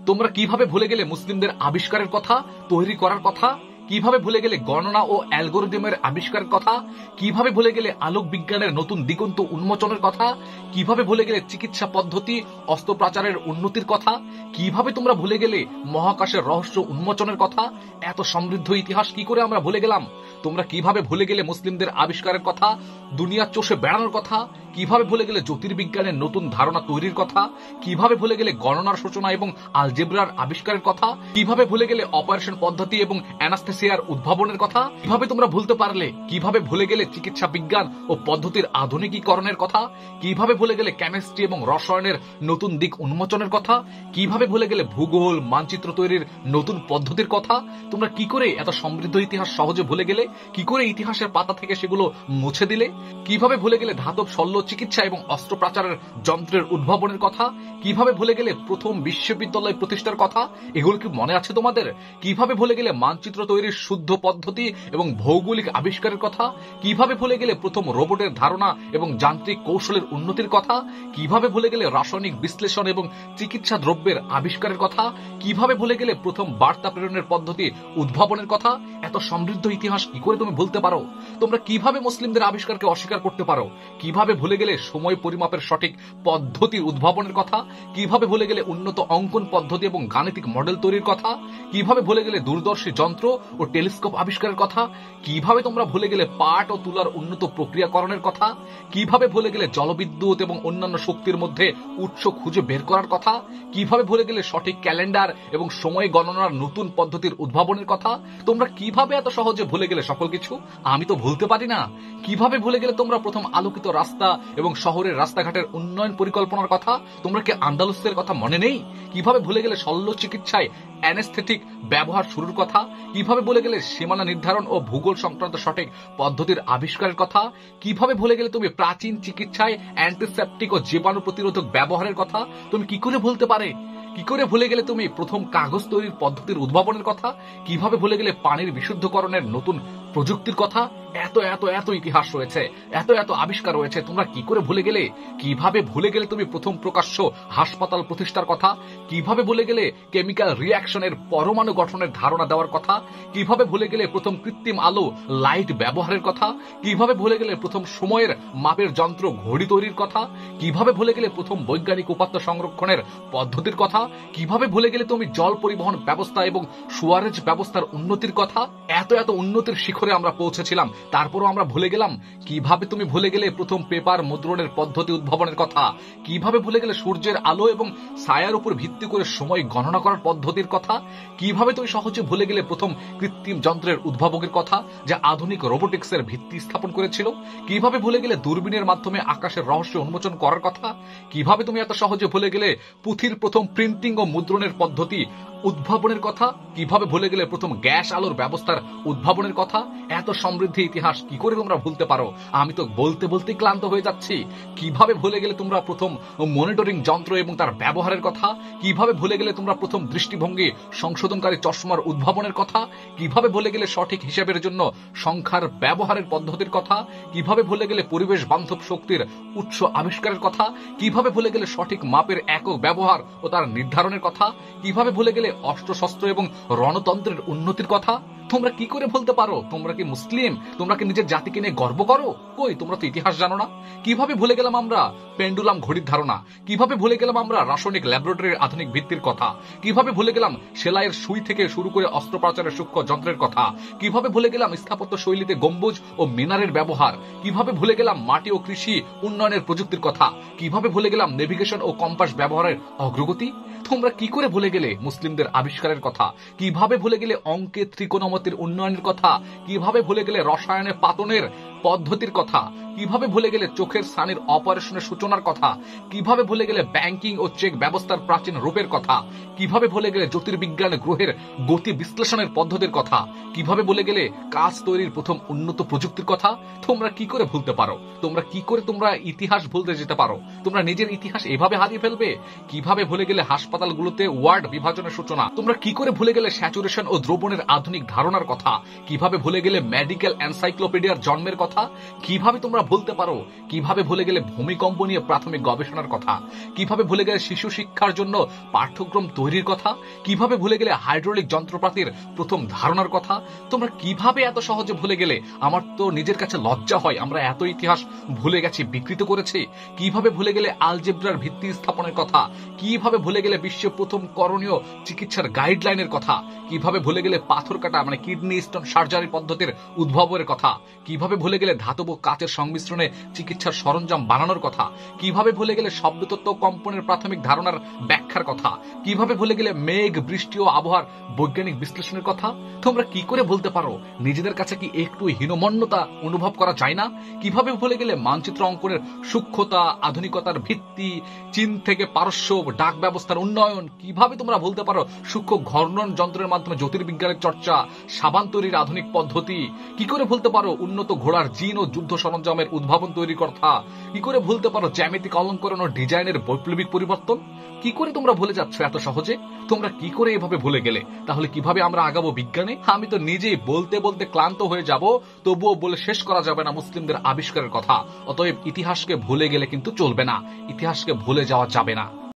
তোমরা কিভাবে ভুলে গেলে মুসলিমদের আবিষ্কারের কথা, তৈরি করার কথা? কিভাবে ভুলে গেলে গণনা ও অ্যালগোরিদমের আবিষ্কারের কথা? কিভাবে ভুলে গেলে আলোক বিজ্ঞানের নতুন দিগন্ত উন্মোচনের কথা? কিভাবে ভুলে গেলে চিকিৎসা পদ্ধতি, অস্ত্রোপচারের উন্নতির কথা? কিভাবে তোমরা ভুলে গেলে মহাকাশের রহস্য উন্মোচনের কথা? এত সমৃদ্ধ ইতিহাস কি করে আমরা ভুলে গেলাম? তোমরা কিভাবে ভুলে গেলে মুসলিমদের আবিষ্কারের কথা, দুনিয়া চষে বেড়ানোর কথা? কিভাবে ভুলে গেলে জ্যোতির্বিজ্ঞানের নতুন ধারণা তৈরির কথা? কিভাবে ভুলে গেলে গণনার সূচনা এবং আলজেব্রার আবিষ্কারের কথা? কিভাবে ভুলে গেলে অপারেশন পদ্ধতি এবং অ্যানাস্থেসিয়ার উদ্ভাবনের কথা? কিভাবে তোমরা ভুলতে পারলে? কিভাবে ভুলে গেলে চিকিৎসা বিজ্ঞান ও পদ্ধতির আধুনিকীকরণের কথা? কিভাবে ভুলে গেলে কেমিস্ট্রি এবং রসায়নের নতুন দিক উন্মোচনের কথা? কিভাবে ভুলে গেলে ভূগোল, মানচিত্র তৈরির নতুন পদ্ধতির কথা? তোমরা কি করে এত সমৃদ্ধ ইতিহাস সহজে ভুলে গেলে? কি করে ইতিহাসের পাতা থেকে সেগুলো মুছে দিলে? কিভাবে ভুলে গেলে ধাতব শল্য চিকিৎসা এবং অস্ত্রোপচারের যন্ত্রের উদ্ভাবনের কথা? কিভাবে ভুলে গেলে প্রথম বিশ্ববিদ্যালয় প্রতিষ্ঠার কথা? এগুলো কি মনে আছে তোমাদের? কিভাবে ভুলে গেলে মানচিত্র তৈরির শুদ্ধ পদ্ধতি এবং ভৌগোলিক আবিষ্কারের কথা? কিভাবে ভুলে গেলে প্রথম রোবটের ধারণা এবং যান্ত্রিক কৌশলের উন্নতির কথা? কিভাবে ভুলে গেলে রাসায়নিক বিশ্লেষণ এবং চিকিৎসা দ্রব্যের আবিষ্কারের কথা? কিভাবে ভুলে গেলে প্রথম বার্তা প্রেরণের পদ্ধতি উদ্ভাবনের কথা? এত সমৃদ্ধ ইতিহাস কি করে তুমি ভুলতে পারো? তোমরা কিভাবে মুসলিমদের আবিষ্কারকে অস্বীকার করতে পারো? কিভাবে ভুলে গেলে সময় পরিমাপের সঠিক পদ্ধতির উদ্ভাবনের কথা? কিভাবে ভুলে গেলে উন্নত অঙ্কন পদ্ধতি এবং গাণিতিক মডেল তৈরির কথা? কিভাবে ভুলে গেলে দূরদর্শী যন্ত্র ও টেলিস্কোপ আবিষ্কারের কথা? কিভাবে তোমরা ভুলে গেলে পাট ও তুলার উন্নত প্রক্রিয়াকরণের কথা? কিভাবে ভুলে গেলে জলবিদ্যুৎ এবং অন্যান্য শক্তির মধ্যে উৎস খুঁজে বের করার কথা? কিভাবে ভুলে গেলে সঠিক ক্যালেন্ডার এবং সময় গণনার নতুন পদ্ধতির উদ্ভাবনের কথা? তোমরা কিভাবে এত সহজে ভুলে গেলে সকল কিছু? আমি তো ভুলতে পারি না। কিভাবে ভুলে গেলে তোমরা প্রথম আলোকিত রাস্তা এবং শহরের রাস্তাঘাটের উন্নয়ন পরিকল্পনার কথা? তোমরা কি আন্দালুসের কথা মনে নেই? কিভাবে ভুলে গেলে শল্য চিকিৎসায় অ্যানেস্থেটিক ব্যবহার শুরুর কথা? কিভাবে ভুলে গেলে সীমানা নির্ধারণ ও ভূগোল সংক্রান্ত সঠিক পদ্ধতির আবিষ্কারের কথা? কিভাবে ভুলে গেলে তুমি প্রাচীন চিকিৎসায় অ্যান্টিসেপটিক ও জীবাণু প্রতিরোধক ব্যবহারের কথা? তুমি কি করে ভুলতে পারে? কি করে ভুলে গেলে তুমি প্রথম কাগজ তৈরির পদ্ধতির উদ্ভাবনের কথা? কিভাবে ভুলে গেলে পানির বিশুদ্ধকরণের নতুন প্রযুক্তির কথা? এত এত এত ইতিহাস রয়েছে, এত এত আবিষ্কার রয়েছে, তোমরা কি করে ভুলে গেলে? কিভাবে ভুলে গেলে তুমি প্রথম প্রকাশ্য হাসপাতাল প্রতিষ্ঠার কথা? কিভাবে ভুলে গেলে কেমিক্যাল রিঅ্যাকশনের পরমাণু গঠনের ধারণা দেওয়ার কথা? কিভাবে ভুলে গেলে প্রথম কৃত্রিম আলো লাইট ব্যবহারের কথা? কিভাবে ভুলে গেলে প্রথম সময়ের মাপের যন্ত্র ঘড়ি তৈরির কথা? কিভাবে ভুলে গেলে প্রথম বৈজ্ঞানিক উপাত্ত সংরক্ষণের পদ্ধতির কথা? কিভাবে ভুলে গেলে তুমি জল পরিবহন ব্যবস্থা এবং সুয়ারেজ ব্যবস্থার উন্নতির কথা? এত এত উন্নতির শিখরে আমরা পৌঁছেছিলাম, তারপরও আমরা ভুলে গেলাম। কিভাবে তুমি ভুলে গেলে প্রথম পেপার মুদ্রণের পদ্ধতি উদ্ভাবনের কথা? কিভাবে ভুলে গেলে সূর্যের আলো এবং ছায়ার উপর ভিত্তি করে সময় গণনা করার পদ্ধতির কথা? কিভাবে তুমি সহজে ভুলে গেলে প্রথম কৃত্রিম যন্ত্রের উদ্ভাবকের কথা, যা আধুনিক রোবোটিক্সের ভিত্তি স্থাপন করেছিল? কিভাবে ভুলে গেলে দূরবীনের মাধ্যমে আকাশের রহস্য উন্মোচন করার কথা? কিভাবে তুমি এত সহজে ভুলে গেলে পুঁথির প্রথম প্রিন্টিং ও মুদ্রণের পদ্ধতি উদ্ভাবনের কথা? কিভাবে ভুলে গেলে প্রথম গ্যাস আলোর ব্যবস্থার উদ্ভাবনের কথা? এত সমৃদ্ধ ইতিহাস কি করে তোমরা ভুলতে পারো? আমি তো বলতে বলতে ক্লান্ত হয়ে যাচ্ছি। কিভাবে ভুলে গেলে তোমরা প্রথম মনিটরিং যন্ত্র এবং তার ব্যবহারের কথা? কিভাবে ভুলে গেলে তোমরা প্রথম দৃষ্টিভঙ্গি সংশোধনকারী চশমার উদ্ভাবনের কথা? কিভাবে ভুলে গেলে সঠিক হিসাবের জন্য সংখ্যার ব্যবহারের পদ্ধতির কথা? কিভাবে ভুলে গেলে পরিবেশ বান্ধব শক্তির উৎস আবিষ্কারের কথা? কিভাবে ভুলে গেলে সঠিক মাপের একক ব্যবহার ও তার নির্ধারণের কথা? কিভাবে ভুলে গেলে অস্ত্রশস্ত্র এবং রণতন্ত্রের উন্নতির কথা? তোমরা কি করে বলতে পারো? তোমরা কি মুসলিম? তোমরা কি নিজের জাতিকে নিয়ে গর্ব করো? কই, তোমরা তো ইতিহাস জানো না। কিভাবে ভুলে গেলাম আমরা পেন্ডুলাম ঘড়ির ধারণা? কিভাবে ভুলে গেলাম আমরা রাসায়নিক ল্যাবরেটরির আধুনিক ভিত্তির কথা? কিভাবে ভুলে গেলাম সেলাইয়ের সুই থেকে শুরু করে অস্ত্রোপচারের সূক্ষ্ম যন্ত্রের কথা? কিভাবে ভুলে গেলাম স্থাপত্য শৈলীতে গম্বুজ ও মিনারের ব্যবহার? কিভাবে ভুলে গেলাম মাটি ও কৃষি উন্নয়নের প্রযুক্তির কথা? কিভাবে ভুলে গেলাম নেভিগেশন ও কম্পাস ব্যবহারের অগ্রগতি? তোমরা কি করে ভুলে গেলে মুসলিমদের আবিষ্কারের কথা? কিভাবে ভুলে গেলে অঙ্কে ত্রিকোণমিতির উন্নয়নের কথা? কিভাবে ভুলে গেলে রসায়নে পাতনের পদ্ধতির কথা? কিভাবে ভুলে গেলে চোখের ছানির অপারেশনের সূচনার কথা? কিভাবে ভুলে গেলে ব্যাংকিং ও চেক ব্যবস্থার প্রাচীন রূপের কথা? কিভাবে ভুলে গেলে জ্যোতির্বিজ্ঞান গ্রহের গতি বিশ্লেষণের পদ্ধতির কথা? কিভাবে ভুলে গেলে কাজ তৈরির প্রথম উন্নত প্রযুক্তির কথা? তোমরা কি করে ভুলতে পারো? তোমরা কি করে তোমরা ইতিহাস ভুলতে যেতে পারো? তোমরা নিজের ইতিহাস এভাবে হারিয়ে ফেলবে? কিভাবে ভুলে গেলে হাসপাতালগুলোতে ওয়ার্ড বিভাজনের সূচনা? তোমরা কি করে ভুলে গেলে স্যাচুরেশন ও দ্রবণের আধুনিক ধারণার কথা? কিভাবে ভুলে গেলে মেডিকেল এনসাইক্লোপিডিয়ার জন্মের কথা? কথা? কিভাবে তোমরা ভুলতে পারো? কিভাবে ভুলে গেলে ভূমিকম্প নিয়ে প্রাথমিক গবেষণার কথা? কিভাবে ভুলে গেলে শিশু শিক্ষার জন্য পাঠ্যক্রম তৈরির কথা? কিভাবে ভুলে গেলে হাইড্রোলিক যন্ত্রপাতির প্রথম ধারণার কথা? তোমরা কিভাবে এত সহজে ভুলে গেলে? আমার তো নিজের কাছে লজ্জা হয়, আমরা এত ইতিহাস ভুলে গেছি, বিকৃত করেছি। কিভাবে ভুলে গেলে আলজেব্রার ভিত্তি স্থাপনের কথা? কিভাবে ভুলে গেলে বিশ্বের প্রথম করণীয় চিকিৎসার গাইডলাইনের কথা? কিভাবে ভুলে গেলে পাথর কাটা মানে কিডনি স্টোন সার্জারি পদ্ধতির উদ্ভাবনের কথা? কিভাবে ভুলে গেলে ধাতব কাচের সংমিশ্রণে চিকিৎসার সরঞ্জাম বানানোর কথা? কিভাবে ভুলে গেলে শব্দতত্ত্ব কম্পনের প্রাথমিক ধারণার ব্যাখ্যার কথা? কিভাবে ভুলে গেলে মেঘ, বৃষ্টি ও আবহাওয়ার বৈজ্ঞানিক বিশ্লেষণের কথা? তোমরা কি করে বলতে পারো? নিজেদের কাছে কি একটু হীনমন্যতা অনুভব করা যায় না? কিভাবে ভুলে গেলে মানচিত্র অঙ্কনের সূক্ষ্মতা, আধুনিকতার ভিত্তি, চীন থেকে পারস্য ডাক ব্যবস্থার উন্নয়ন? কিভাবে তোমরা বলতে পারো সূক্ষ্ম ঘর্ণন যন্ত্রের মাধ্যমে জ্যোতির্বিজ্ঞানের চর্চা, সাবান তৈরির আধুনিক পদ্ধতি? কি করে ভুলতে পারো উন্নত ঘোড়ার জিন ও যুদ্ধ সরঞ্জামের উদ্ভাবন তৈরির কথা? কি করে ভুলতে পারো জ্যামিতিক অলঙ্করণ ও ডিজাইনের বৈপ্লবিক পরিবর্তন? কি করে তোমরা ভুলে যাচ্ছ এত সহজে? তোমরা কি করে এভাবে ভুলে গেলে? তাহলে কিভাবে আমরা আগাবো বিজ্ঞানে? আমি তো নিজেই বলতে বলতে ক্লান্ত হয়ে যাব, তবুও বলে শেষ করা যাবে না মুসলিমদের আবিষ্কারের কথা। অতএব ইতিহাসকে ভুলে গেলে কিন্তু চলবে না, ইতিহাসকে ভুলে যাওয়া যাবে না।